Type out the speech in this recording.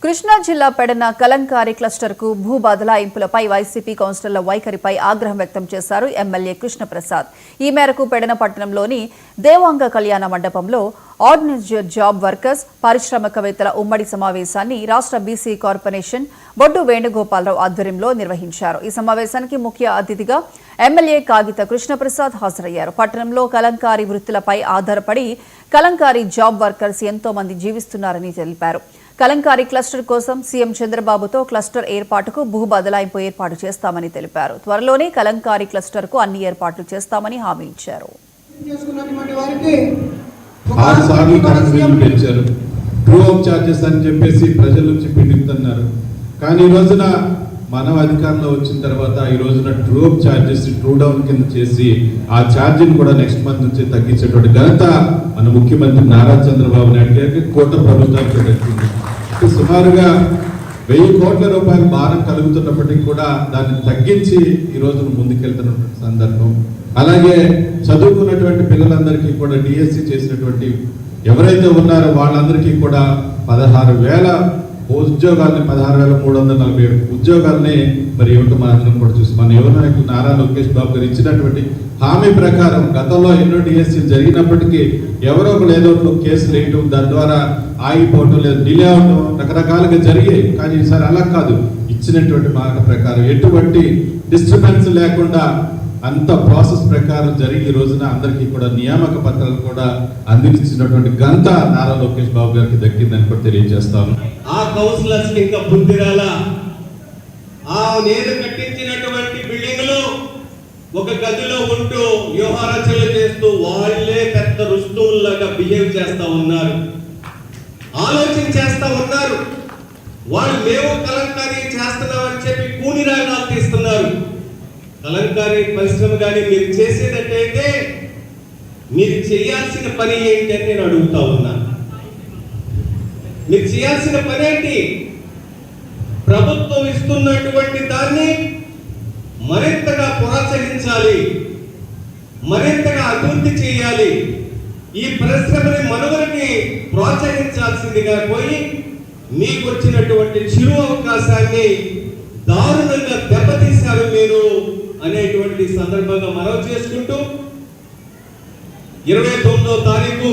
కృష్ణా జిల్లా పెడన కలంకారీ క్లస్టర్కు భూ బదలాయింపులపై వైసీపీ కౌన్సిలర్ల వైఖరిపై ఆగ్రహం వ్యక్తం చేశారు ఎమ్మెల్యే కృష్ణప్రసాద్. ఈ మేరకు పెడన పట్టణంలోని దేవాంగ కళ్యాణ మండపంలో ఆర్డినెన్స్ జాబ్ వర్కర్స్, పారిశ్రామికవేత్తల ఉమ్మడి సమావేశాన్ని రాష్ట్ర బీసీ కార్పొరేషన్ బొడ్డు వేణుగోపాలరావు ఆధ్వర్యంలో నిర్వహించారు. ఈ సమావేశానికి ముఖ్య అతిథిగా ఎమ్మెల్యే కాగిత కృష్ణప్రసాద్ హాజరయ్యారు. పట్టణంలో కలంకారీ వృత్తులపై ఆధారపడి కలంకారీ జాబ్ వర్కర్స్ ఎంతో మంది జీవిస్తున్నారని తెలిపారు. కలంకారీ క్లస్టర్ కోసం సీఎం చంద్రబాబుతో క్లస్టర్ ఏర్పాటుకు భూ బదలాయింపు ఏర్పాటు చేస్తామని తెలిపారు. త్వరలోనే కలంకారీ క్లస్టర్కు అన్ని ఏర్పాట్లు చేస్తామని హామీ ఇచ్చారు. కానీ ఈ రోజున మనం అధికారంలో వచ్చిన తర్వాత ఈ రోజున డ్రోప్ ఛార్జెస్ ట్రూ డౌన్ కింద చేసి ఆ ఛార్జీని కూడా నెక్స్ట్ మంత్ నుంచి తగ్గించేటువంటి ఘనత మన ముఖ్యమంత్రి నారా చంద్రబాబు నాయుడు గారికి కూటమి ప్రభుత్వానికి దక్కింది. సుమారుగా 1000 కోట్ల రూపాయల భారం కలుగుతున్నప్పటికీ కూడా దాన్ని తగ్గించి ఈ రోజు ముందుకెళ్తున్నటువంటి సందర్భం. అలాగే చదువుకున్నటువంటి పిల్లలందరికీ కూడా డిఎస్సి చేసినటువంటి ఎవరైతే ఉన్నారో వాళ్ళందరికీ కూడా 16,000 ఉద్యోగాలని 16,347 ఉద్యోగాలని మరి ఏమిటో మనందరం కూడా చూసి మన యువ నాయకులు నారా లోకేష్ బాబు గారు ఇచ్చినటువంటి హామీ ప్రకారం గతంలో ఎన్నో డిఎస్సీలు జరిగినప్పటికీ ఎవరో ఒకరు ఏదో కేసులు వేయటం, దాని ద్వారా ఆగిపోవటం లేదా డిలే అవటం రకరకాలుగా జరిగాయి. కానీ ఈసారి అలా కాదు, ఇచ్చినటువంటి మాట ప్రకారం ఎటువంటి డిస్టర్బెన్స్ లేకుండా అంత ప్రాసెస్ ప్రకారం జరిగి ఈ రోజున అందరికీ కూడా నియామక పత్రాలు కూడా అందించినటువంటి ఘనత నారా లోకేష్ బాబు గారికి దక్కిందని కూడా తెలియజేస్తాను. ఆ కౌన్సిలర్స్ ఇంకా బుద్ధి రాలా. ఆ నేను కట్టించినటువంటి బిల్డింగ్లు ఒక గదిలో ఉంటూ వ్యూహారచనలు చేస్తూ వాళ్ళే పెద్ద రుస్తువుల్లాగా బిహేవ్ చేస్తా ఉన్నారు, ఆలోచన చేస్తా ఉన్నారు. వాళ్ళు మేము కలంకారీ చేస్తున్నామని చెప్పి కూని రాగాలు తీస్తున్నారు. కలంకారీ పరిశ్రమ కానీ మీరు చేసేటట్టయితే మీరు చేయాల్సిన పని ఏంటి అని నేను అడుగుతా ఉన్నా. మీరు చేయాల్సిన పని ఏంటి? ప్రభుత్వం ఇస్తున్నటువంటి దాన్ని మరింతగా ప్రోత్సహించాలి, మరింతగా అభివృద్ధి చేయాలి. ఈ పరిశ్రమని మనుగడకి ప్రోత్సహించాల్సిందిగా పోయి మీకు వచ్చినటువంటి చిరు అవకాశాన్ని దారుణంగా దెబ్బతీశారు మీరు అనేటువంటి సందర్భంగా మనవి చేసుకుంటూ 29వ తారీఖు